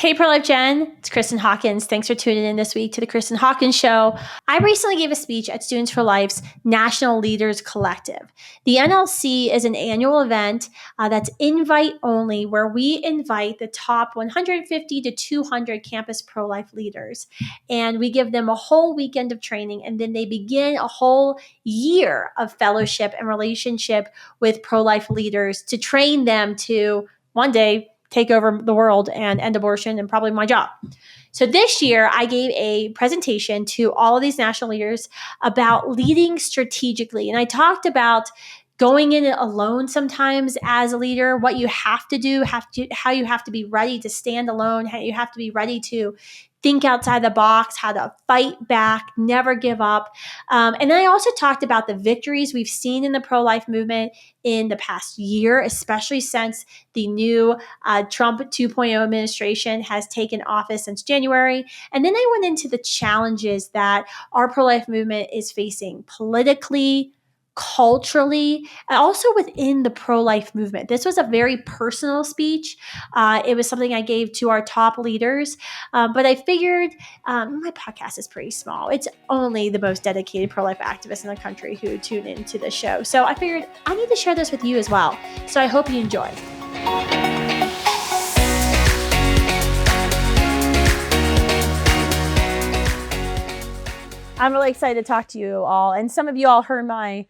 Hey, Pro-Life Jen, it's Kristan Hawkins. Thanks for tuning in this week to the Kristan Hawkins Show. I recently gave a speech at Students for Life's National Leaders Collective. The NLC is an annual event that's invite only, where we invite the top 150 to 200 campus pro-life leaders. And we give them a whole weekend of training, and then they begin a whole year of fellowship and relationship with pro-life leaders to train them to one day take over the world and end abortion and probably my job. So this year, I gave a presentation to all of these national leaders about leading strategically. And I talked about going in it alone sometimes as a leader, what you have to do, how you have to be ready to stand alone, how you have to be ready to think outside the box, how to fight back, never give up. And then I also talked about the victories we've seen in the pro-life movement in the past year, especially since the new Trump 2.0 administration has taken office since January. And then I went into the challenges that our pro-life movement is facing politically, culturally, and also within the pro-life movement. This was a very personal speech. It was something I gave to our top leaders, but I figured my podcast is pretty small. It's only the most dedicated pro-life activists in the country who tune into the show. So I figured I need to share this with you as well. So I hope you enjoy. I'm really excited to talk to you all. And some of you all heard my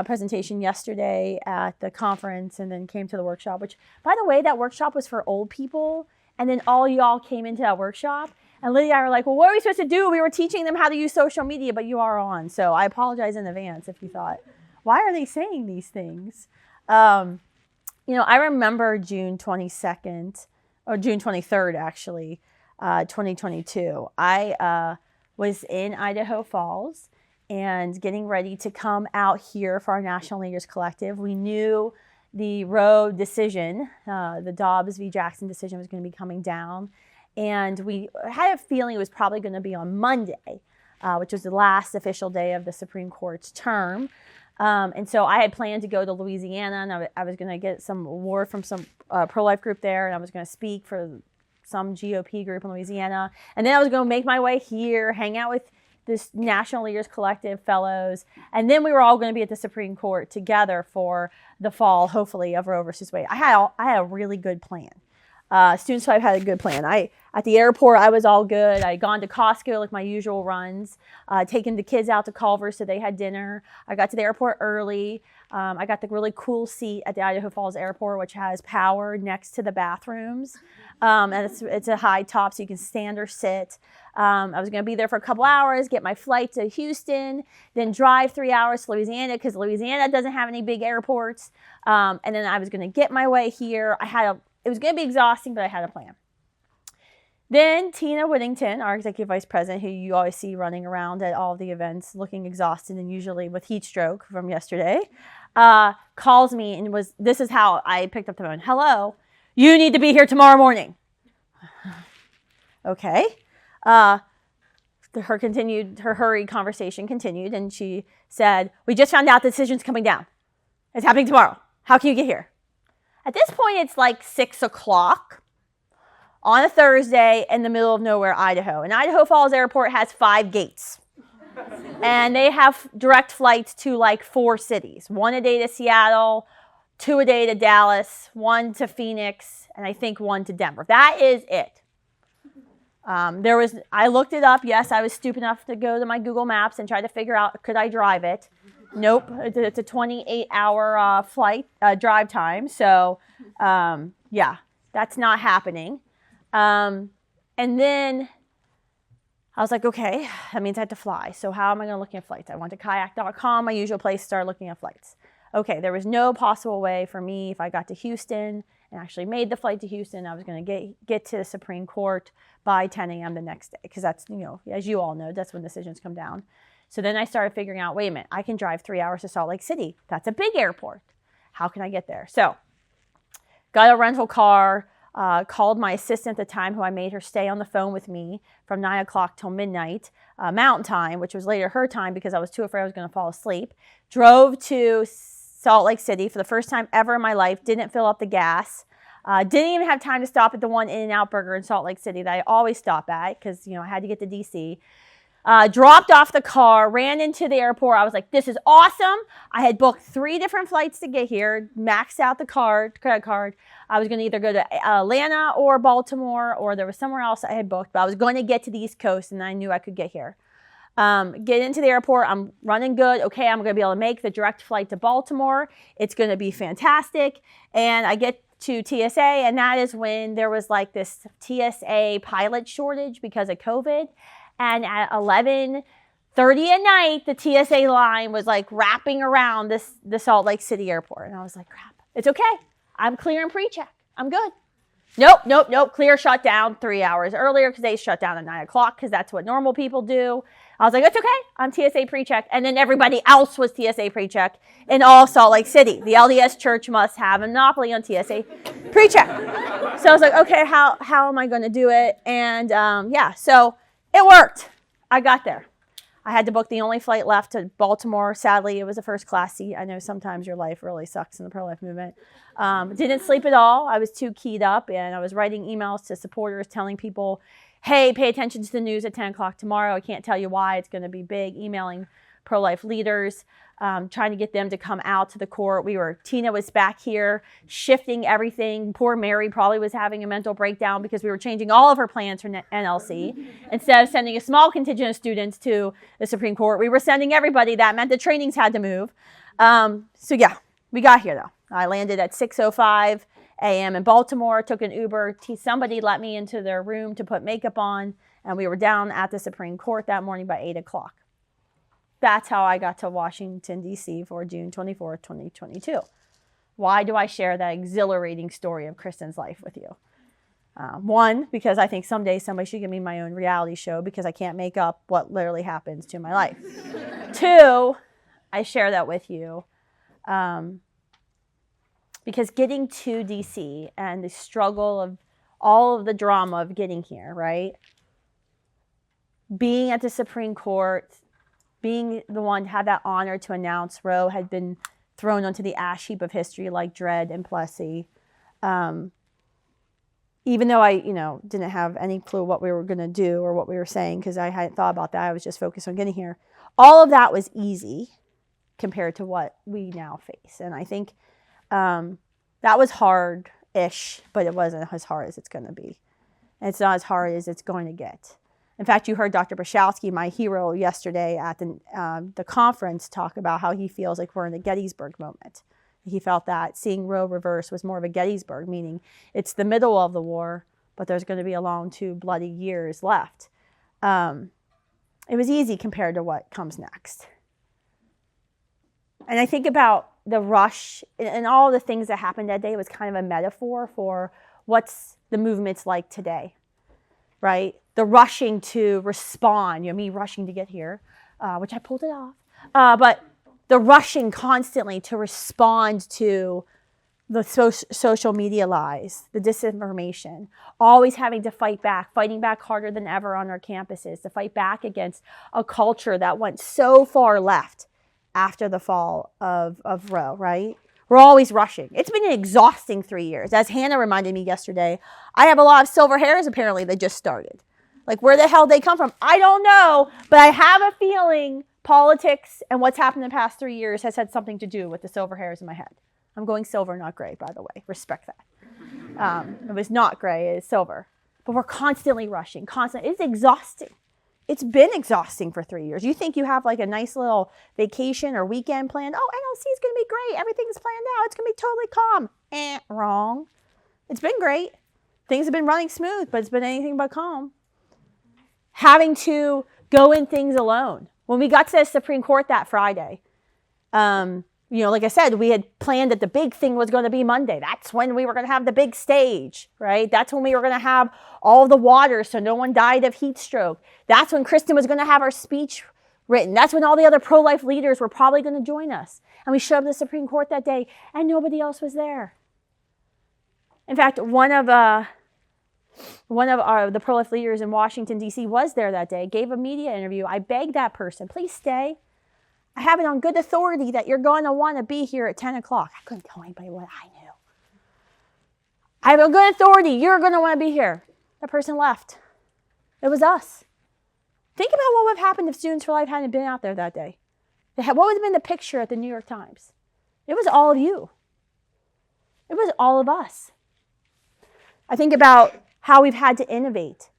presentation yesterday at the conference and then came to the workshop, which, by the way, that workshop was for old people. And then all y'all came into that workshop. And Lydia and I were like, well, what are we supposed to do? We were teaching them how to use social media, but you are on. So I apologize in advance if you thought, why are they saying these things? I remember June 22nd, or June 23rd, actually, 2022. I was in Idaho Falls and getting ready to come out here for our National Leaders Collective. We knew the Roe decision, the Dobbs v. Jackson decision, was going to be coming down. And we had a feeling it was probably going to be on Monday, which was the last official day of the Supreme Court's term. And so I had planned to go to Louisiana, and I was going to get some award from some pro-life group there, and I was going to speak for some GOP group in Louisiana. And then I was going to make my way here, hang out with this National Leaders Collective fellows, and then we were all going to be at the Supreme Court together for the fall, hopefully, of Roe versus Wade. I had a really good plan. Students 5 had a good plan. At the airport, I was all good. I had gone to Costco, like my usual runs, taken the kids out to Culver's so they had dinner. I got to the airport early. I got the really cool seat at the Idaho Falls Airport, which has power next to the bathrooms. And it's a high top, so you can stand or sit. I was going to be there for a couple hours, get my flight to Houston, then drive 3 hours to Louisiana because Louisiana doesn't have any big airports. And then I was going to get my way here. It was going to be exhausting, but I had a plan. Then Tina Whittington, our executive vice president, who you always see running around at all the events looking exhausted and usually with heat stroke from yesterday, calls me and this is how I picked up the phone. Hello, you need to be here tomorrow morning. Okay. Her hurried conversation continued, and she said, we just found out the decision's coming down. It's happening tomorrow. How can you get here? At this point, it's like 6 o'clock on a Thursday in the middle of nowhere, Idaho. And Idaho Falls Airport has 5 gates. And they have direct flights to like 4 cities. 1 a day to Seattle, 2 a day to Dallas, 1 to Phoenix, and I think 1 to Denver. That is it. I looked it up. Yes, I was stupid enough to go to my Google Maps and try to figure out, could I drive it? Nope, it's a 28-hour drive time. So, yeah, that's not happening. And then I was like, okay, that means I have to fly. So how am I going to look at flights? I went to kayak.com, my usual place, started looking at flights. Okay, there was no possible way for me, if I got to Houston and actually made the flight to Houston, I was going to get to the Supreme Court by 10 a.m. the next day. Because that's, as you all know, that's when decisions come down. So then I started figuring out, wait a minute, I can drive 3 hours to Salt Lake City. That's a big airport. How can I get there? So got a rental car, called my assistant at the time, who I made her stay on the phone with me from 9 o'clock till midnight, Mountain Time, which was later her time because I was too afraid I was going to fall asleep. Drove to Salt Lake City for the first time ever in my life, didn't fill up the gas. Didn't even have time to stop at the one In-N-Out Burger in Salt Lake City that I always stop at because, I had to get to DC. Dropped off the car, ran into the airport. I was like, this is awesome. I had booked 3 different flights to get here, maxed out the credit card. I was going to either go to Atlanta or Baltimore, or there was somewhere else I had booked, but I was going to get to the East Coast and I knew I could get here. Get into the airport. I'm running good. Okay, I'm going to be able to make the direct flight to Baltimore. It's going to be fantastic. And I get to TSA, and that is when there was like this TSA pilot shortage because of COVID. And at 11:30 at night, the TSA line was like wrapping around the Salt Lake City airport. And I was like, crap, it's okay. I'm clearing pre-check. I'm good. Nope. Clear shut down 3 hours earlier because they shut down at 9 o'clock because that's what normal people do. I was like, it's okay. I'm TSA pre-check. And then everybody else was TSA pre-check in all Salt Lake City. The LDS Church must have a monopoly on TSA pre-check. So I was like, okay, how am I going to do it? And so it worked. I got there. I had to book the only flight left to Baltimore. Sadly, it was a first class seat. I know sometimes your life really sucks in the pro-life movement. Didn't sleep at all. I was too keyed up, and I was writing emails to supporters telling people, hey, pay attention to the news at 10 o'clock tomorrow. I can't tell you why. It's going to be big. Emailing pro-life leaders, trying to get them to come out to the court. Tina was back here shifting everything. Poor Mary probably was having a mental breakdown because we were changing all of her plans for NLC. Instead of sending a small contingent of students to the Supreme Court, we were sending everybody. That meant the trainings had to move. We got here though. I landed at 6:05 a.m. in Baltimore, took an Uber. Somebody let me into their room to put makeup on, and we were down at the Supreme Court that morning by 8 o'clock. That's how I got to Washington, D.C. for June 24th, 2022. Why do I share that exhilarating story of Kristan's life with you? One, because I think someday somebody should give me my own reality show because I can't make up what literally happens to my life. 2, I share that with you because getting to D.C. and the struggle of all of the drama of getting here, right? Being at the Supreme Court, being the one to have that honor to announce Roe had been thrown onto the ash heap of history like Dred and Plessy. Even though I, didn't have any clue what we were going to do or what we were saying because I hadn't thought about that. I was just focused on getting here. All of that was easy compared to what we now face. And I think that was hard-ish, but it wasn't as hard as it's going to be. And it's not as hard as it's going to get. In fact, you heard Dr. Brashowski, my hero, yesterday at the conference talk about how he feels like we're in a Gettysburg moment. He felt that seeing Roe reverse was more of a Gettysburg, meaning it's the middle of the war, but there's going to be a long 2 bloody years left. It was easy compared to what comes next. And I think about the rush and all the things that happened that day was kind of a metaphor for what's the movement's like today, right? The rushing to respond, me rushing to get here, which I pulled it off, but the rushing constantly to respond to the social media lies, the disinformation, always having to fighting back harder than ever on our campuses, to fight back against a culture that went so far left after the fall of Roe, right? We're always rushing. It's been an exhausting 3 years. As Hannah reminded me yesterday, I have a lot of silver hairs apparently that just started. Like where the hell they come from, I don't know, but I have a feeling politics and what's happened in the past 3 years has had something to do with the silver hairs in my head. I'm going silver, not gray, by the way. Respect that. It was not gray, it's silver. But we're constantly rushing, It's exhausting. It's been exhausting for 3 years. You think you have like a nice little vacation or weekend planned. Oh, NLC is going to be great. Everything's planned out. It's going to be totally calm. Wrong. It's been great. Things have been running smooth, but it's been anything but calm. Having to go in things alone. When we got to the Supreme Court that Friday, like I said, we had planned that the big thing was going to be Monday. That's when we were going to have the big stage, right? That's when we were going to have all the water so no one died of heat stroke. That's when Kristan was going to have our speech written. That's when all the other pro-life leaders were probably going to join us. And we showed up to the Supreme Court that day, and nobody else was there. In fact, one of the pro-life leaders in Washington, D.C. was there that day, gave a media interview. I begged that person, please stay. I have it on good authority that you're going to want to be here at 10 o'clock. I couldn't tell anybody what I knew. I have a good authority. You're going to want to be here. That person left. It was us. Think about what would have happened if Students for Life hadn't been out there that day. What would have been the picture at the New York Times? It was all of you. It was all of us. I think about how we've had to innovate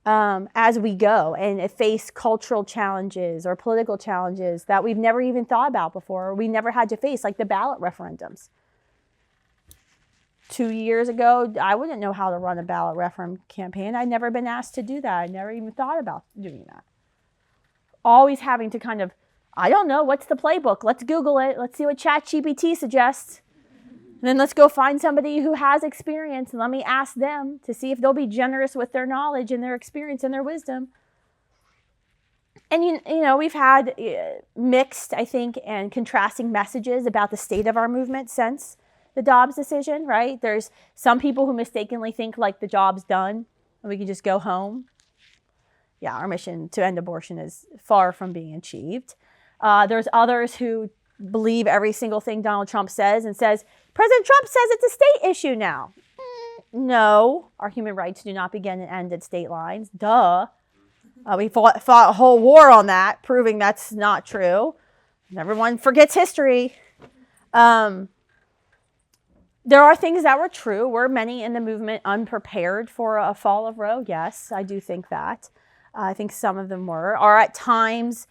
as we go and face cultural challenges or political challenges that we've never even thought about before, or we never had to face, like the ballot referendums. 2 years ago, I wouldn't know how to run a ballot referendum campaign. I'd never been asked to do that. I never even thought about doing that. Always having to kind of, I don't know, what's the playbook? Let's Google it. Let's see what ChatGPT suggests. And then let's go find somebody who has experience and let me ask them to see if they'll be generous with their knowledge and their experience and their wisdom. And, you know, we've had mixed, I think, and contrasting messages about the state of our movement since the Dobbs decision, right? There's some people who mistakenly think like the job's done and we can just go home. Yeah, our mission to end abortion is far from being achieved. There's others who believe every single thing Donald Trump says and says, President Trump says it's a state issue now. No, our human rights do not begin and end at state lines. Duh. We fought a whole war on that, proving that's not true. Everyone forgets history. There are things that were true. Were many in the movement unprepared for a fall of Roe? Yes, I do think that. I think some of them were. Are at times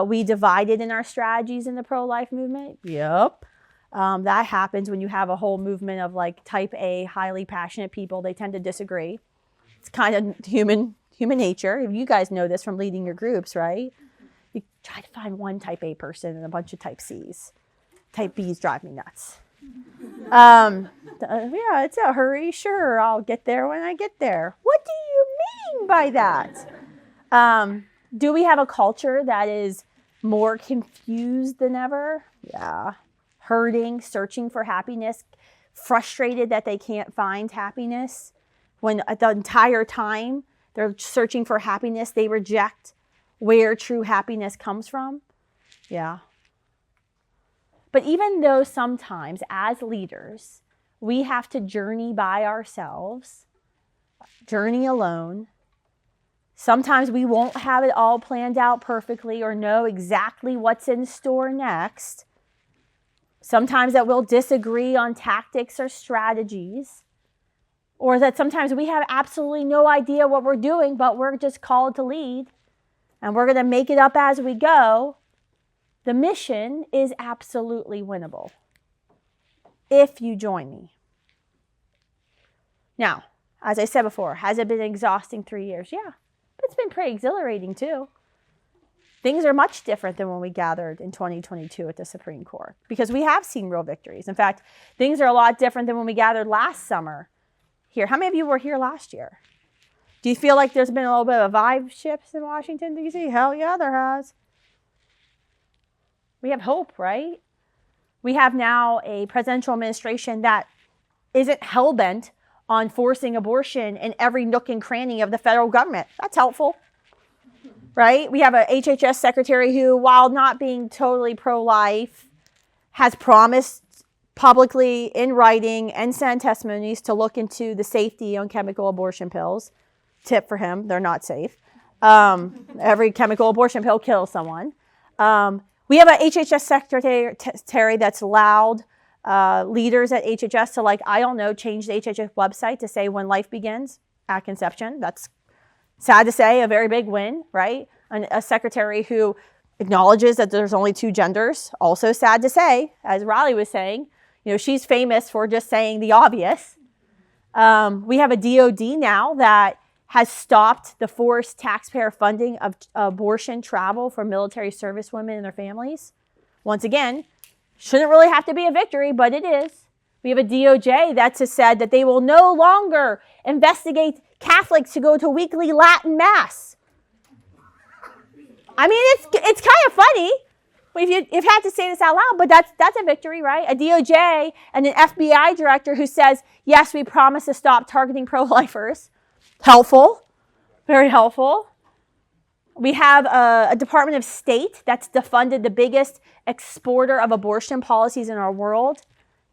we divided in our strategies in the pro-life movement? Yep. That happens when you have a whole movement of like type A, highly passionate people. They tend to disagree. It's kind of human nature. You guys know this from leading your groups, right? You try to find one type A person and a bunch of type Cs. Type Bs drive me nuts. Yeah, it's a hurry. Sure, I'll get there when I get there. What do you mean by that? Do we have a culture that is more confused than ever? Yeah. Hurting, searching for happiness, frustrated that they can't find happiness when the entire time they're searching for happiness, they reject where true happiness comes from. Yeah. But even though sometimes as leaders, we have to journey by ourselves, journey alone, sometimes we won't have it all planned out perfectly or know exactly what's in store next. Sometimes that we'll disagree on tactics or strategies, or that sometimes we have absolutely no idea what we're doing, but we're just called to lead, and we're going to make it up as we go. The mission is absolutely winnable if you join me. Now, as I said before, has it been an exhausting 3 years? Yeah, but it's been pretty exhilarating too. Things are much different than when we gathered in 2022 at the Supreme Court because we have seen real victories. In fact, things are a lot different than when we gathered last summer here. How many of you were here last year? Do you feel like there's been a little bit of a vibe shift in Washington, D.C.? Hell yeah, there has. We have hope, right? We have now a presidential administration that isn't hell-bent on forcing abortion in every nook and cranny of the federal government. That's helpful, right? We have a HHS secretary who, while not being totally pro-life, has promised publicly in writing and sent testimonies to look into the safety on chemical abortion pills. Tip for him, they're not safe. Every chemical abortion pill kills someone. We have a HHS secretary that's allowed leaders at HHS to, like, I don't know, change the HHS website to say when life begins at conception. That's sad to say, a very big win, right? And a secretary who acknowledges that there's only two genders. Also sad to say, as Riley was saying, you know, she's famous for just saying the obvious. We have a DOD now that has stopped the forced taxpayer funding of abortion travel for military service women and their families. Once again, shouldn't really have to be a victory, but it is. We have a DOJ that's said that they will no longer investigate Catholics to go to weekly Latin Mass. I mean, it's kind of funny if you had to say this out loud, but that's a victory, right? A DOJ and an FBI director who says, yes, we promise to stop targeting pro-lifers. Helpful, very helpful. We have a Department of State that's defunded the biggest exporter of abortion policies in our world,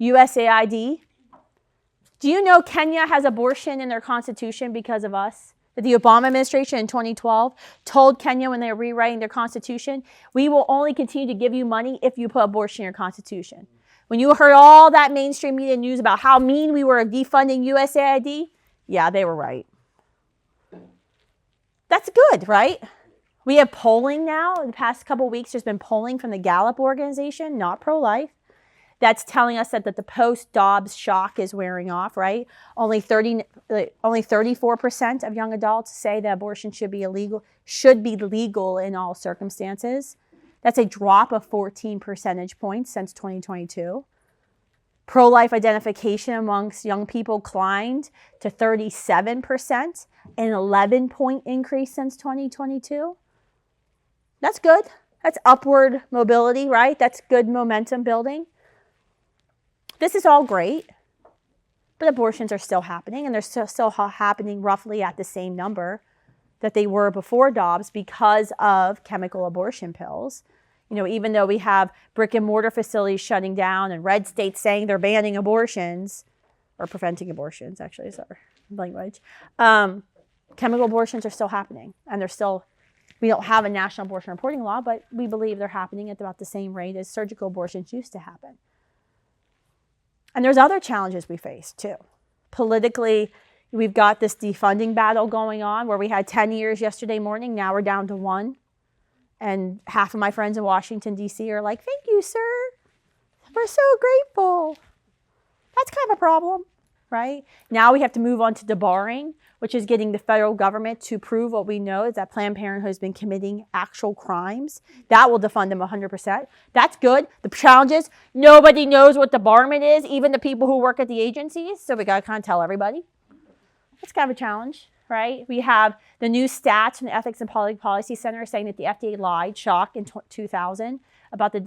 USAID. Do you know Kenya has abortion in their constitution because of us? That the Obama administration in 2012 told Kenya when they were rewriting their constitution, we will only continue to give you money if you put abortion in your constitution. When you heard all that mainstream media news about how mean we were defunding USAID, yeah, they were right. That's good, right? We have polling now. In the past couple of weeks, there's been polling from the Gallup organization, not pro-life, that's telling us that the post-Dobbs shock is wearing off, right? Only 34% of young adults say that abortion should be legal in all circumstances. That's a drop of 14 percentage points since 2022. Pro-life identification amongst young people climbed to 37%, an 11-point increase since 2022. That's good. That's upward mobility, right? That's good momentum building. This is all great, but abortions are still happening, and they're still happening roughly at the same number that they were before Dobbs because of chemical abortion pills. You know, even though we have brick and mortar facilities shutting down and red states saying they're banning abortions, or preventing abortions, actually, is our language, chemical abortions are still happening, and we don't have a national abortion reporting law, but we believe they're happening at about the same rate as surgical abortions used to happen. And there's other challenges we face too. Politically, we've got this defunding battle going on where we had 10 years yesterday morning. Now we're down to 1. And half of my friends in Washington, D.C. are like, thank you, sir. We're so grateful. That's kind of a problem, right? Now we have to move on to debarring, which is getting the federal government to prove what we know is that Planned Parenthood has been committing actual crimes. That will defund them 100%. That's good. The challenge is nobody knows what debarment is, even the people who work at the agencies. So we got to kind of tell everybody. That's kind of a challenge, right? We have the new stats from the Ethics and Public Policy Center saying that the FDA lied, shock, in 2000 about the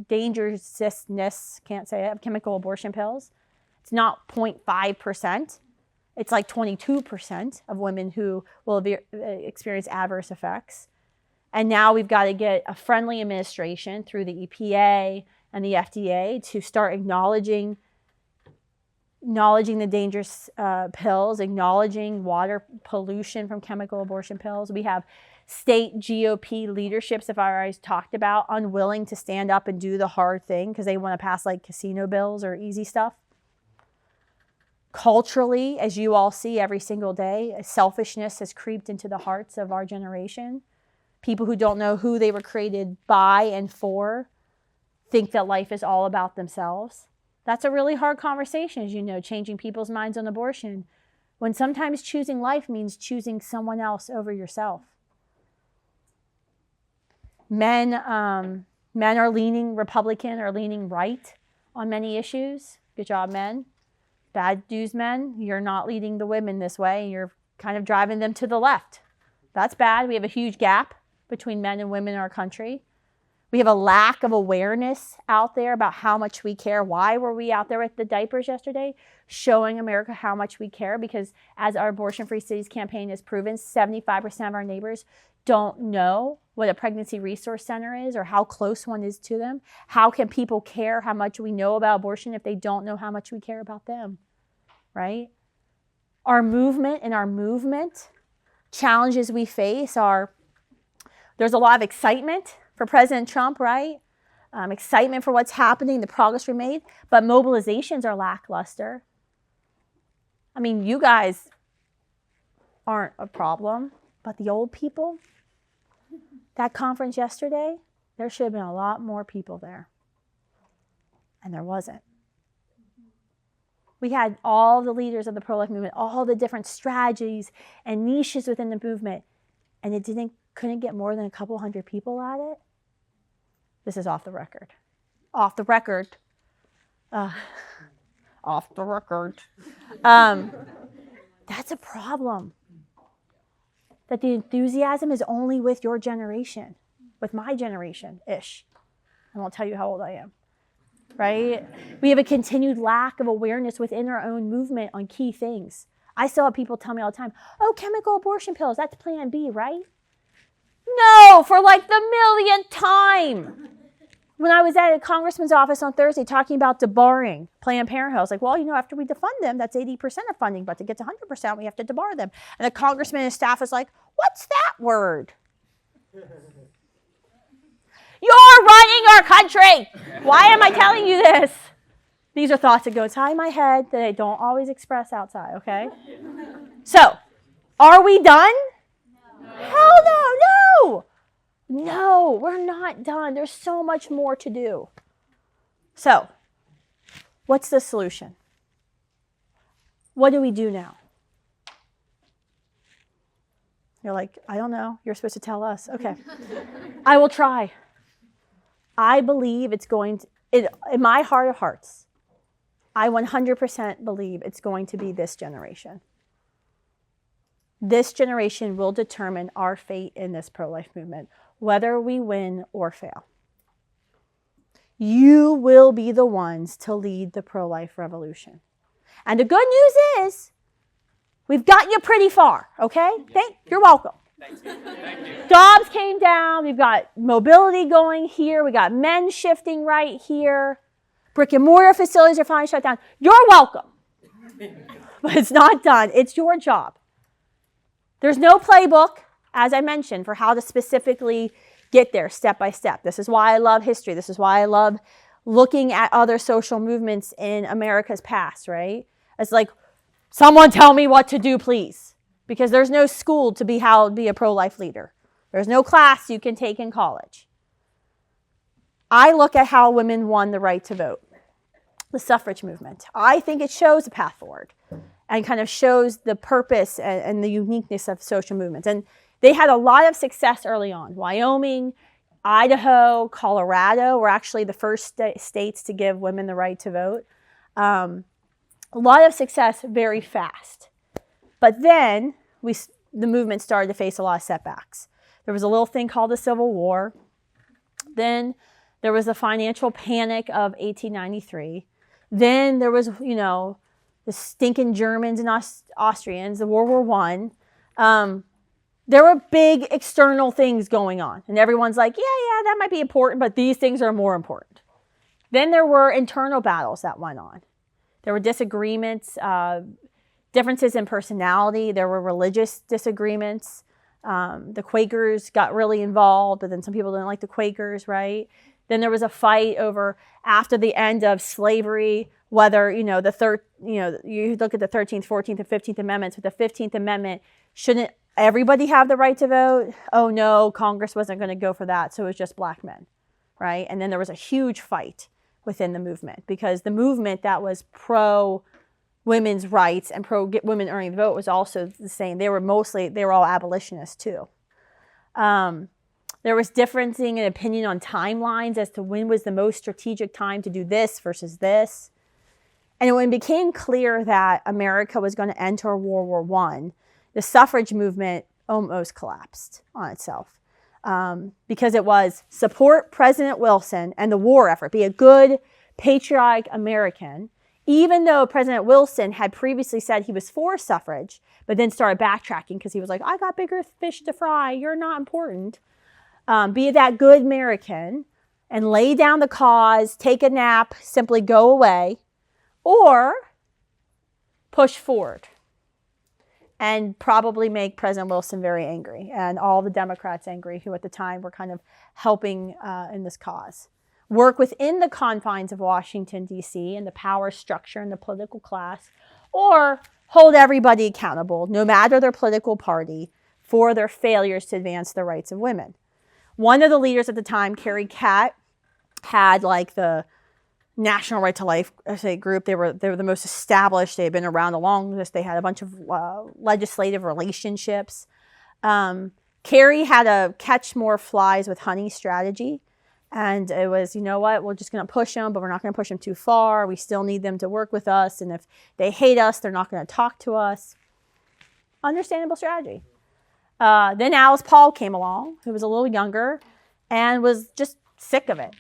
dangerousness, can't say it, of chemical abortion pills. It's not 0.5%. It's like 22% of women who will experience adverse effects. And now we've got to get a friendly administration through the EPA and the FDA to start acknowledging the dangerous pills, acknowledging water pollution from chemical abortion pills. We have state GOP leaderships, if I already talked about, unwilling to stand up and do the hard thing because they want to pass like casino bills or easy stuff. Culturally, as you all see every single day, selfishness has creeped into the hearts of our generation. People who don't know who they were created by and for think that life is all about themselves. That's a really hard conversation, as you know, changing people's minds on abortion, when sometimes choosing life means choosing someone else over yourself. Men are leaning Republican or leaning right on many issues. Good job, men. Bad news, men, you're not leading the women this way. You're kind of driving them to the left. That's bad. We have a huge gap between men and women in our country. We have a lack of awareness out there about how much we care. Why were we out there with the diapers yesterday? Showing America how much we care, because as our Abortion Free Cities campaign has proven, 75% of our neighbors don't know what a pregnancy resource center is or how close one is to them. How can people care how much we know about abortion if they don't know how much we care about them, right? Our movement challenges we face are, there's a lot of excitement for President Trump, right? Excitement for what's happening, the progress we made, but mobilizations are lackluster. I mean, you guys aren't a problem, but the old people, that conference yesterday, there should have been a lot more people there. And there wasn't. We had all the leaders of the pro-life movement, all the different strategies and niches within the movement, and it couldn't get more than a couple hundred people at it. This is off the record. Off the record. Off the record. That's a problem. That the enthusiasm is only with your generation, with my generation-ish. I won't tell you how old I am, right? We have a continued lack of awareness within our own movement on key things. I still have people tell me all the time, oh, chemical abortion pills, that's plan B, right? No, for like the millionth time. When I was at a congressman's office on Thursday talking about debarring Planned Parenthood, I was like, well, after we defund them, that's 80% of funding, but to get to 100%, we have to debar them. And the congressman and his staff was like, what's that word? You're running our country. Why am I telling you this? These are thoughts that go inside my head that I don't always express outside, okay? So, are we done? No. Hell no. No, we're not done. There's so much more to do. So, what's the solution? What do we do now? You're like, I don't know. You're supposed to tell us. Okay. I will try. I believe it's going to, in my heart of hearts, I 100% believe it's going to be this generation. This generation will determine our fate in this pro-life movement, whether we win or fail. You will be the ones to lead the pro-life revolution. And the good news is, we've gotten you pretty far, okay? You're welcome. Thank you. Jobs came down. We've got mobility going here. We got men shifting right here. Brick and mortar facilities are finally shut down. You're welcome. But it's not done. It's your job. There's no playbook, as I mentioned, for how to specifically get there step by step. This is why I love history. This is why I love looking at other social movements in America's past, right? It's like, someone tell me what to do, please. Because there's no school to be a pro-life leader. There's no class you can take in college. I look at how women won the right to vote. The suffrage movement. I think it shows a path forward and kind of shows the purpose and the uniqueness of social movements. And they had a lot of success early on. Wyoming, Idaho, Colorado were actually the first states to give women the right to vote. A lot of success very fast. But then the movement started to face a lot of setbacks. There was a little thing called the Civil War. Then there was the financial panic of 1893. Then there was, the stinking Germans and Austrians, the World War I. There were big external things going on. And everyone's like, yeah, that might be important, but these things are more important. Then there were internal battles that went on. There were disagreements, differences in personality. There were religious disagreements. The Quakers got really involved, but then some people didn't like the Quakers, right? Then there was a fight over, after the end of slavery, whether, you look at the 13th, 14th, and 15th Amendments. With the 15th Amendment, shouldn't everybody have the right to vote? Oh no, Congress wasn't going to go for that, so it was just black men, right? And then there was a huge fight within the movement, because the movement that was pro women's rights and pro women earning the vote was also the same. They were all abolitionists too. There was differencing in opinion on timelines as to when was the most strategic time to do this versus this. And when it became clear that America was going to enter World War I, the suffrage movement almost collapsed on itself. Because it was support President Wilson and the war effort, be a good, patriotic American, even though President Wilson had previously said he was for suffrage, but then started backtracking because he was like, I got bigger fish to fry, you're not important. Be that good American and lay down the cause, take a nap, simply go away, or push forward and probably make President Wilson very angry and all the Democrats angry who at the time were kind of helping in this cause. Work within the confines of Washington, D.C. and the power structure and the political class, or hold everybody accountable, no matter their political party, for their failures to advance the rights of women. One of the leaders at the time, Carrie Catt, had like the National Right to Life group. They were the most established. They had been around the longest. They had a bunch of legislative relationships. Carrie had a catch more flies with honey strategy. And it was, we're just going to push them, but we're not going to push them too far. We still need them to work with us. And if they hate us, they're not going to talk to us. Understandable strategy. Then Alice Paul came along, who was a little younger, and was just sick of it.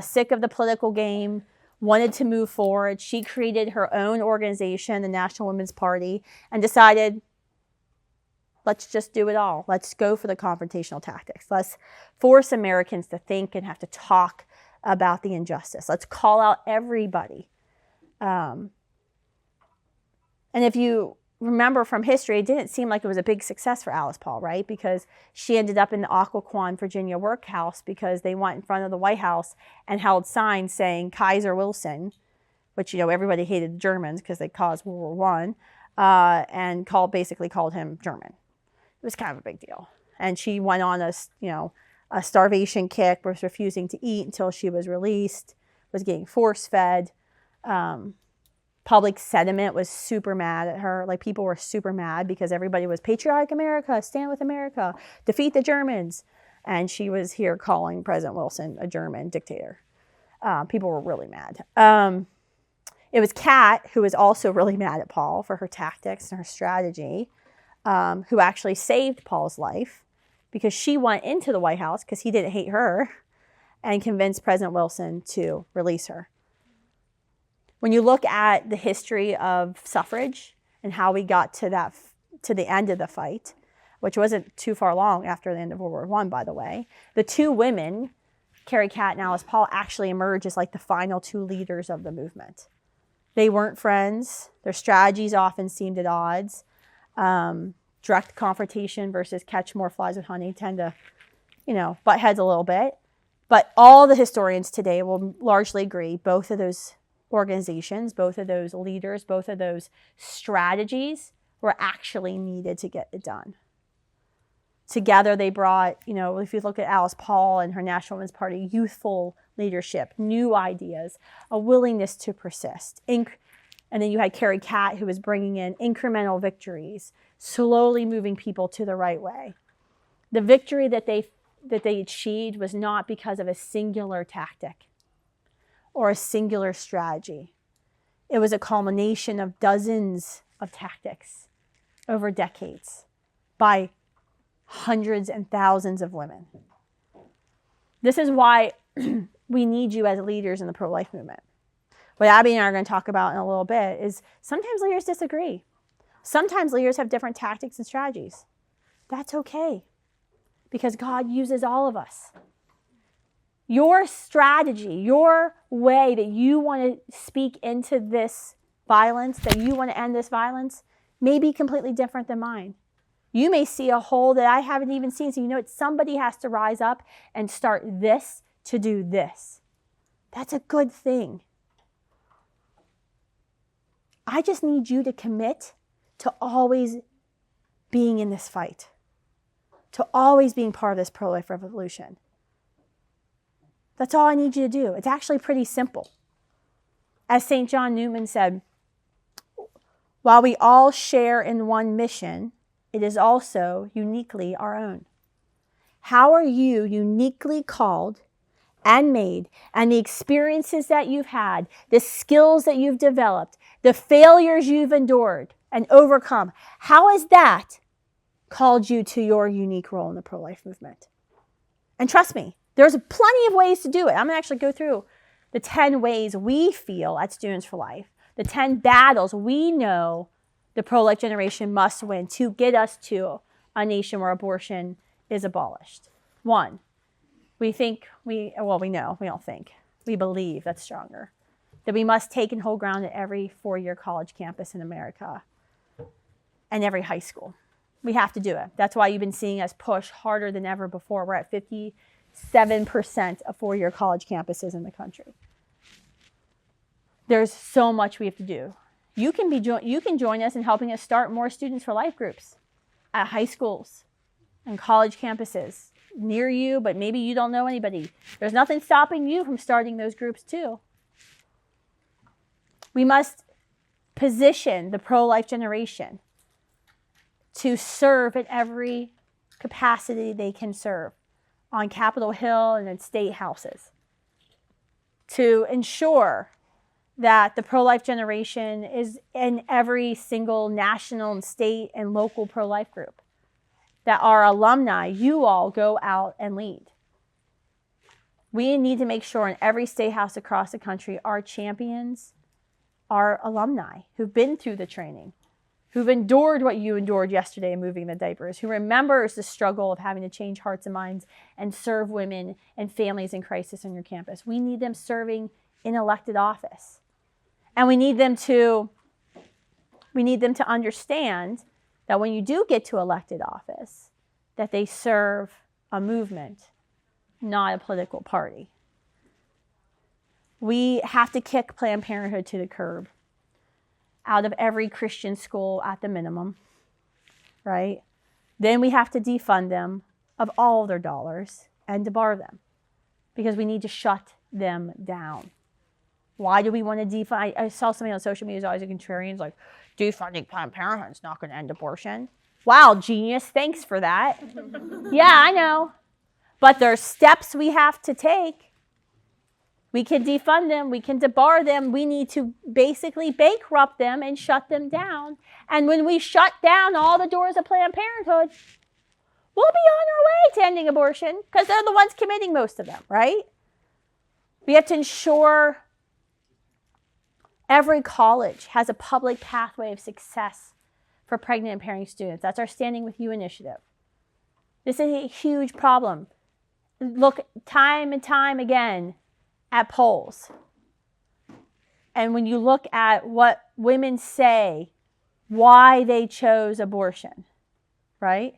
Sick of the political game, wanted to move forward. She created her own organization, the National Women's Party, and decided, let's just do it all. Let's go for the confrontational tactics. Let's force Americans to think and have to talk about the injustice. Let's call out everybody. And if you remember from history, it didn't seem like it was a big success for Alice Paul, right? Because she ended up in the Occoquan, Virginia workhouse because they went in front of the White House and held signs saying Kaiser Wilson, which, everybody hated the Germans because they caused World War I, and basically called him German. It was kind of a big deal. And she went on a starvation kick, was refusing to eat until she was released, was getting force-fed. Public sentiment was super mad at her. Like, people were super mad because everybody was patriotic America, stand with America, defeat the Germans. And she was here calling President Wilson a German dictator. People were really mad. It was Kat, who was also really mad at Paul for her tactics and her strategy, who actually saved Paul's life because she went into the White House because he didn't hate her and convinced President Wilson to release her. When you look at the history of suffrage and how we got to the end of the fight, which wasn't too far long after the end of World War I, by the way, the two women, Carrie Kat and Alice Paul, actually emerged as like the final two leaders of the movement. They weren't friends. Their strategies often seemed at odds. Direct confrontation versus catch more flies with honey tend to, butt heads a little bit. But all the historians today will largely agree both of those organizations, both of those leaders, both of those strategies were actually needed to get it done. Together they brought, if you look at Alice Paul and her National Women's Party, youthful leadership, new ideas, a willingness to persist. And then you had Carrie Kat, who was bringing in incremental victories, slowly moving people to the right way. The victory that they achieved was not because of a singular tactic or a singular strategy. It was a culmination of dozens of tactics over decades by hundreds and thousands of women. This is why we need you as leaders in the pro-life movement. What Abby and I are going to talk about in a little bit is sometimes leaders disagree. Sometimes leaders have different tactics and strategies. That's okay, because God uses all of us. Your strategy, your way that you want to speak into this violence, that you want to end this violence, may be completely different than mine. You may see a hole that I haven't even seen. So somebody has to rise up and start this to do this. That's a good thing. I just need you to commit to always being in this fight, to always being part of this pro-life revolution. That's all I need you to do. It's actually pretty simple. As St. John Newman said, while we all share in one mission, it is also uniquely our own. How are you uniquely called and made, and the experiences that you've had, the skills that you've developed, the failures you've endured and overcome, how has that called you to your unique role in the pro-life movement? And trust me, there's plenty of ways to do it. I'm going to actually go through the 10 ways we feel at Students for Life, the 10 battles we know the pro-life generation must win to get us to a nation where abortion is abolished. 1, we believe, that's stronger, that we must take and hold ground at every 4-year college campus in America and every high school. We have to do it. That's why you've been seeing us push harder than ever before. We're at 57% of 4-year college campuses in the country. There's so much we have to do. You can join us in helping us start more Students for Life groups at high schools and college campuses near you, but maybe you don't know anybody. There's nothing stopping you from starting those groups too. We must position the pro-life generation to serve at every capacity they can serve on Capitol Hill and in state houses, to ensure that the pro-life generation is in every single national and state and local pro-life group, that our alumni, you all, go out and lead. We need to make sure in every state house across the country, our champions are alumni who've been through the training, who've endured what you endured yesterday in moving the diapers, who remembers the struggle of having to change hearts and minds and serve women and families in crisis on your campus. We need them serving in elected office. And we need them to understand that when you do get to elected office, that they serve a movement, not a political party. We have to kick Planned Parenthood to the curb, out of every Christian school at the minimum, right? Then we have to defund them of all of their dollars and debar them, because we need to shut them down. Why do we want to defund? I saw something on social media, always a contrarian, like, defunding Planned Parenthood is not going to end abortion. Wow, genius, thanks for that. Yeah, I know. But there's steps we have to take. We can defund them, we can debar them, we need to basically bankrupt them and shut them down. And when we shut down all the doors of Planned Parenthood, we'll be on our way to ending abortion, because they're the ones committing most of them, right? We have to ensure every college has a public pathway of success for pregnant and parenting students. That's our Standing With You initiative. This is a huge problem. Look time and time again at polls. And when you look at what women say, why they chose abortion, right?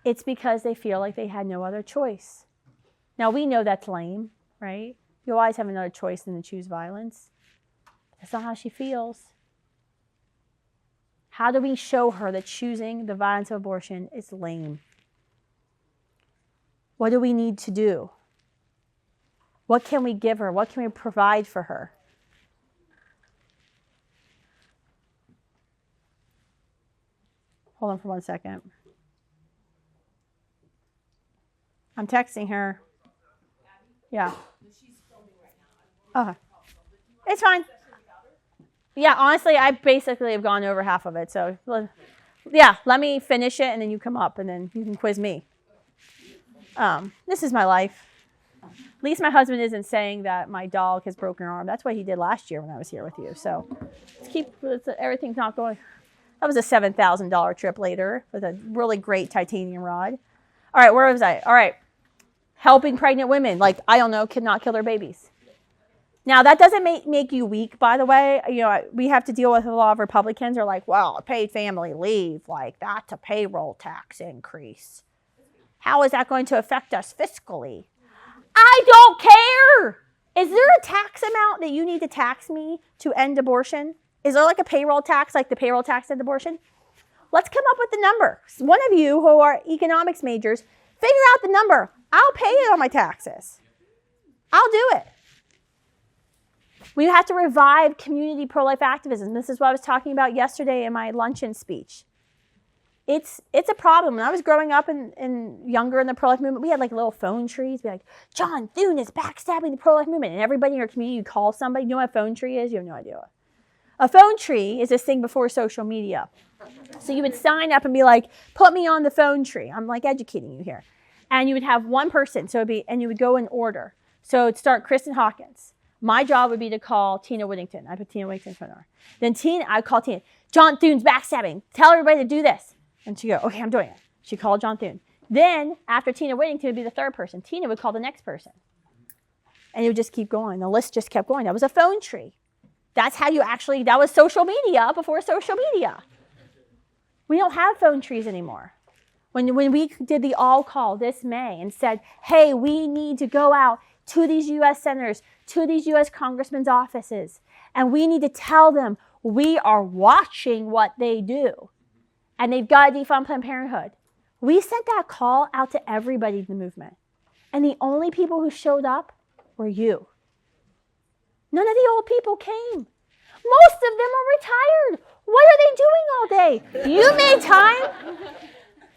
It's because they feel like they had no other choice. Now, we know that's lame, right? You always have another choice than to choose violence. That's not how she feels. How do we show her that choosing the violence of abortion is lame? What do we need to do? What can we give her? What can we provide for her? Hold on for 1 second. I'm texting her. Yeah. Okay. It's fine. Yeah, honestly, I basically have gone over half of it. So, yeah, let me finish it and then you come up and then you can quiz me. This is my life. At least my husband isn't saying that my dog has broken her arm. That's what he did last year when I was here with you. So everything's not going. That was a $7,000 trip later with a really great titanium rod. All right, where was I? All right. Helping pregnant women, like, I don't know, cannot kill their babies. Now, that doesn't make you weak, by the way. You know, we have to deal with a lot of Republicans are like, well, paid family leave, like, that's a payroll tax increase. How is that going to affect us fiscally? I don't care. Is there a tax amount that you need to tax me to end abortion? Is there like a payroll tax, like the payroll tax and abortion? Let's come up with the number. One of you who are economics majors, figure out the number. I'll pay it on my taxes. I'll do it. We have to revive community pro-life activism. This is what I was talking about yesterday in my luncheon speech. It's a problem. When I was growing up and younger in the pro-life movement, we had like little phone trees. We'd be like, John Thune is backstabbing the pro-life movement. And everybody in your community, you call somebody. You know what a phone tree is? You have no idea. A phone tree is this thing before social media. So you would sign up and be like, put me on the phone tree. I'm like educating you here. And you would have one person. And you would go in order. So it'd start Kristan Hawkins. My job would be to call Tina Whittington. I put Tina Whittington in front of her. Then I'd call Tina. John Thune's backstabbing. Tell everybody to do this. And she'd go, okay, I'm doing it. She'd call John Thune. Then, after Tina Whittington would be the third person, Tina would call the next person. And it would just keep going. The list just kept going. That was a phone tree. That's how that was social media before social media. We don't have phone trees anymore. When we did the all call this May and said, hey, we need to go out to these U.S. senators, to these U.S. congressmen's offices, and we need to tell them we are watching what they do. And they've got to defund Planned Parenthood. We sent that call out to everybody in the movement. And the only people who showed up were you. None of the old people came. Most of them are retired. What are they doing all day? You made time.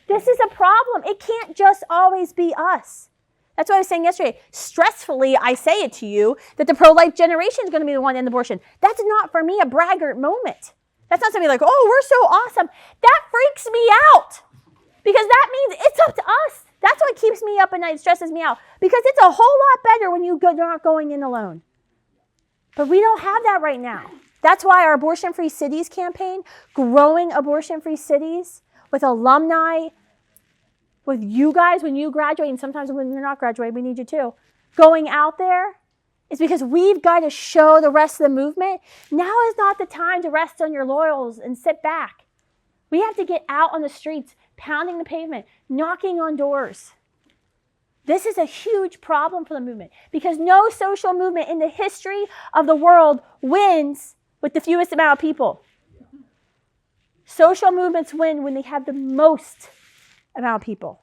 This is a problem. It can't just always be us. That's what I was saying yesterday. Stressfully, I say it to you that the pro-life generation is going to be the one to end abortion. That's not, for me, a braggart moment. That's not something like, oh, we're so awesome. That freaks me out because that means it's up to us. That's what keeps me up at night, stresses me out, because it's a whole lot better when you're not going in alone. But we don't have that right now. That's why our Abortion-Free Cities campaign, growing abortion-free cities with alumni, with you guys when you graduate, and sometimes when you're not graduating, we need you too, going out there, is because we've got to show the rest of the movement. Now is not the time to rest on your laurels and sit back. We have to get out on the streets, pounding the pavement, knocking on doors. This is a huge problem for the movement because no social movement in the history of the world wins with the fewest amount of people. Social movements win when they have the most amount of people.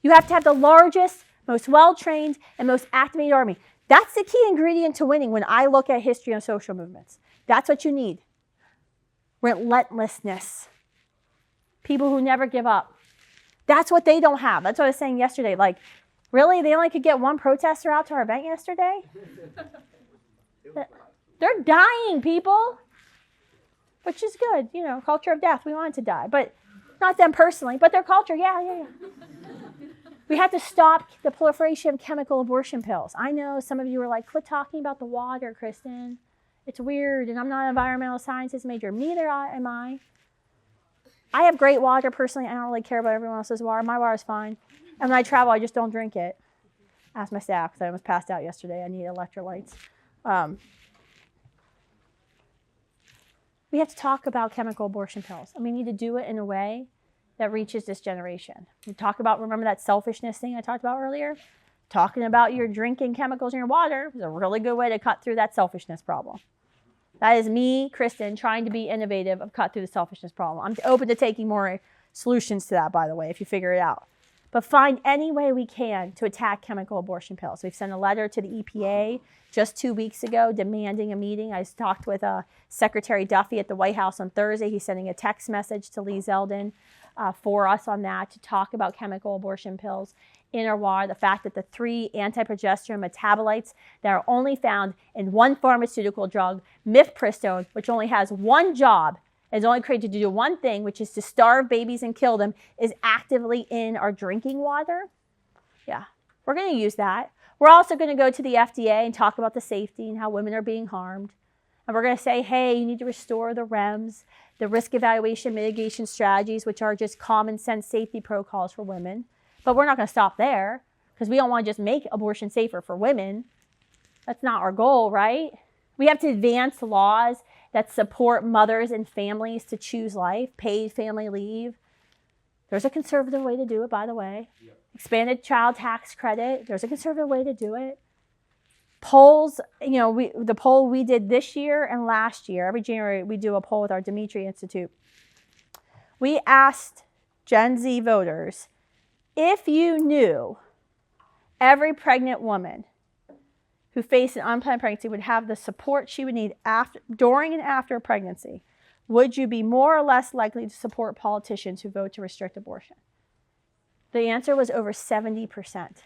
You have to have the largest, most well-trained, and most activated army. That's the key ingredient to winning when I look at history on social movements. That's what you need. Relentlessness. People who never give up. That's what they don't have. That's what I was saying yesterday. Like, really? They only could get one protester out to our event yesterday? They're dying, people. Which is good. You know, culture of death. We want it to die. But not them personally, but their culture. Yeah. We have to stop the proliferation of chemical abortion pills. I know some of you are like, quit talking about the water, Kristan. It's weird, and I'm not an environmental sciences major. Neither am I. I have great water personally. I don't really care about everyone else's water. My water is fine. And when I travel, I just don't drink it. Ask my staff, because I almost passed out yesterday. I need electrolytes. We have to talk about chemical abortion pills, and we need to do it in a way that reaches this generation. We talk about, remember that selfishness thing I talked about earlier? Talking about your drinking chemicals in your water is a really good way to cut through that selfishness problem. That is me, Kristan, trying to be innovative of cut through the selfishness problem. I'm open to taking more solutions to that, by the way, if you figure it out. But find any way we can to attack chemical abortion pills. We've sent a letter to the EPA just 2 weeks ago demanding a meeting. I talked with Secretary Duffy at the White House on Thursday. He's sending a text message to Lee Zeldin for us on that to talk about chemical abortion pills in our water. The fact that the 3 anti-progesterone metabolites that are only found in one pharmaceutical drug, mifepristone, which only has one job, is only created to do one thing, which is to starve babies and kill them, is actively in our drinking water. Yeah, we're going to use that. We're also going to go to the FDA and talk about the safety and how women are being harmed. And we're going to say, hey, you need to restore the REMS, the risk evaluation mitigation strategies, which are just common sense safety protocols for women. But we're not going to stop there because we don't want to just make abortion safer for women. That's not our goal, right? We have to advance laws that support mothers and families to choose life, paid family leave. There's a conservative way to do it, by the way. Yep. Expanded child tax credit. There's a conservative way to do it. Polls, you know, the poll we did this year and last year, every January we do a poll with our Dimitri Institute. We asked Gen Z voters, if you knew every pregnant woman who faced an unplanned pregnancy would have the support she would need during and after a pregnancy, would you be more or less likely to support politicians who vote to restrict abortion? The answer was over 70%.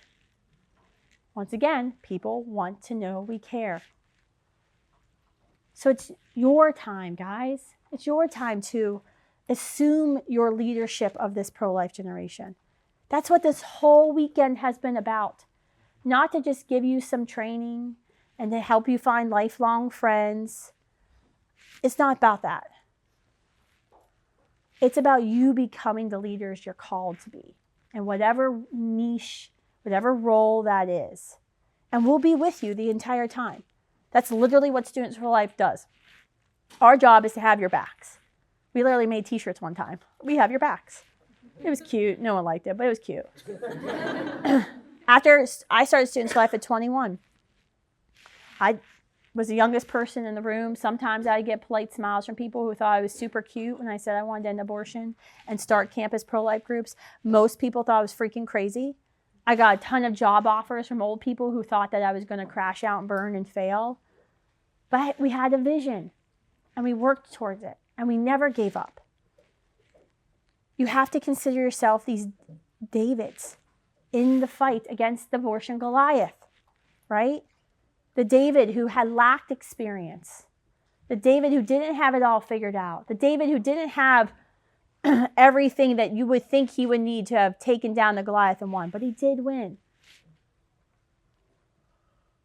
Once again, people want to know we care. So it's your time, guys. It's your time to assume your leadership of this pro-life generation. That's what this whole weekend has been about. Not to just give you some training and to help you find lifelong friends. It's not about that. It's about you becoming the leaders you're called to be. And whatever niche, whatever role that is. And we'll be with you the entire time. That's literally what Students for Life does. Our job is to have your backs. We literally made t-shirts one time. We have your backs. It was cute. No one liked it, but it was cute. After I started Students for Life at 21, I was the youngest person in the room. Sometimes I'd get polite smiles from people who thought I was super cute when I said I wanted to end abortion and start campus pro-life groups. Most people thought I was freaking crazy. I got a ton of job offers from old people who thought that I was going to crash out and burn and fail. But we had a vision, and we worked towards it, and we never gave up. You have to consider yourself these Davids in the fight against the abortion Goliath, right? The David who had lacked experience. The David who didn't have it all figured out. The David who didn't have everything that you would think he would need to have taken down the Goliath and won. But he did win.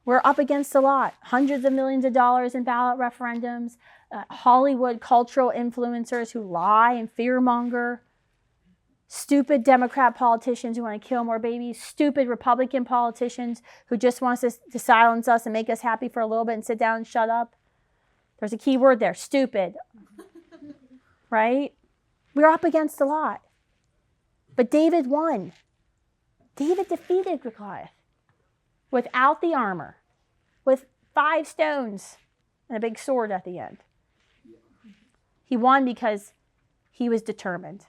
We're up against a lot. Hundreds of millions of dollars in ballot referendums, Hollywood cultural influencers who lie and fearmonger, stupid Democrat politicians who want to kill more babies, stupid Republican politicians who just want us to silence us and make us happy for a little bit and sit down and shut up. There's a key word there, stupid. Right? We're up against a lot. But David won. David defeated Goliath without the armor, with 5 stones and a big sword at the end. He won because he was determined.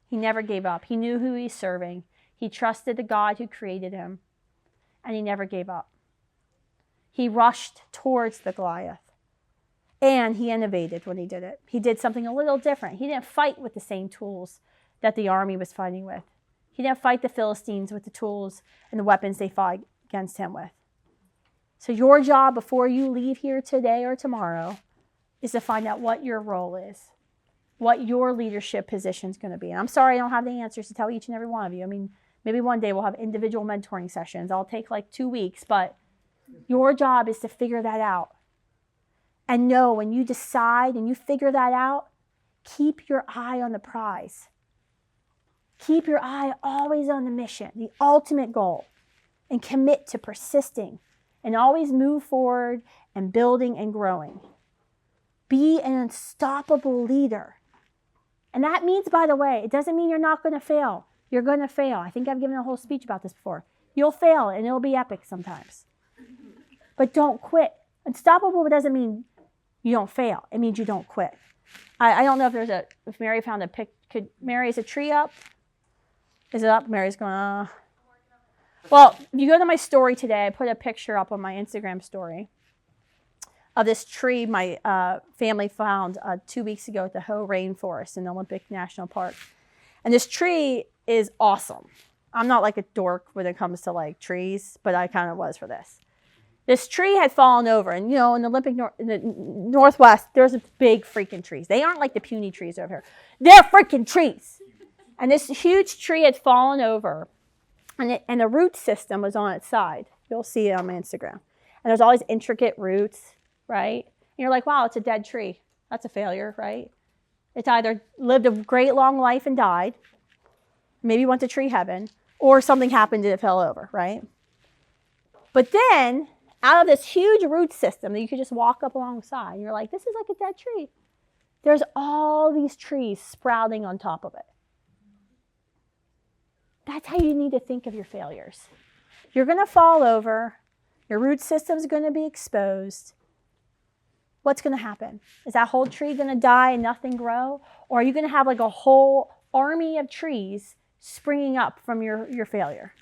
He never gave up. He knew who he was serving. He trusted the God who created him, and he never gave up. He rushed towards the Goliath, and he innovated when he did it. He did something a little different. He didn't fight with the same tools that the army was fighting with. He didn't fight the Philistines with the tools and the weapons they fought against him with. So your job before you leave here today or tomorrow is to find out what your role is, what your leadership position is going to be. And I'm sorry I don't have the answers to tell each and every one of you. I mean, maybe one day we'll have individual mentoring sessions. I'll take like 2 weeks, but your job is to figure that out. And know when you decide and you figure that out, keep your eye on the prize. Keep your eye always on the mission, the ultimate goal, and commit to persisting and always move forward and building and growing. Be an unstoppable leader. And that means, by the way, it doesn't mean you're not going to fail. You're going to fail. I think I've given a whole speech about this before. You'll fail, and it'll be epic sometimes. But don't quit. Unstoppable doesn't mean you don't fail. It means you don't quit. I don't know if Mary found a pic. Mary, is a tree up? Is it up? Mary's going, Well, if you go to my story today, I put a picture up on my Instagram story of this tree my family found 2 weeks ago at the Hoh Rainforest in Olympic National Park. And this tree is awesome. I'm not like a dork when it comes to like trees, but I kind of was for this. This tree had fallen over, and in the Northwest, there's big freaking trees. They aren't like the puny trees over here. They're freaking trees. And this huge tree had fallen over, and the root system was on its side. You'll see it on my Instagram. And there's all these intricate roots, right? And you're like, wow, it's a dead tree. That's a failure, right? It's either lived a great long life and died, maybe went to tree heaven, or something happened and it fell over, right? But then, out of this huge root system that you could just walk up alongside, you're like, this is like a dead tree. There's all these trees sprouting on top of it. That's how you need to think of your failures. You're going to fall over. Your root system's going to be exposed. What's going to happen? Is that whole tree going to die and nothing grow? Or are you going to have like a whole army of trees springing up from your failure?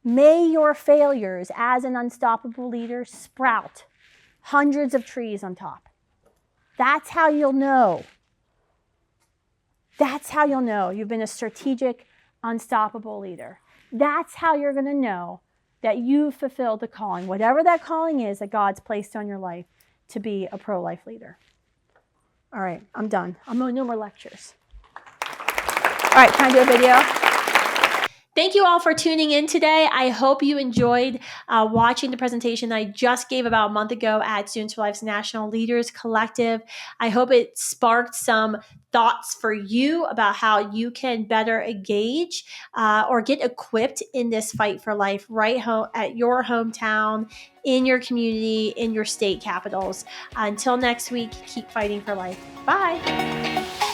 May your failures as an unstoppable leader sprout hundreds of trees on top. That's how you'll know. That's how you'll know you've been a strategic, unstoppable leader. That's how you're going to know that you've fulfilled the calling, whatever that calling is that God's placed on your life, to be a pro-life leader. All right, I'm done. No more lectures. All right, can I do a video? Thank you all for tuning in today. I hope you enjoyed watching the presentation that I just gave about a month ago at Students for Life's National Leaders Collective. I hope it sparked some thoughts for you about how you can better engage or get equipped in this fight for life right home at your hometown, in your community, in your state capitals. Until next week, keep fighting for life. Bye.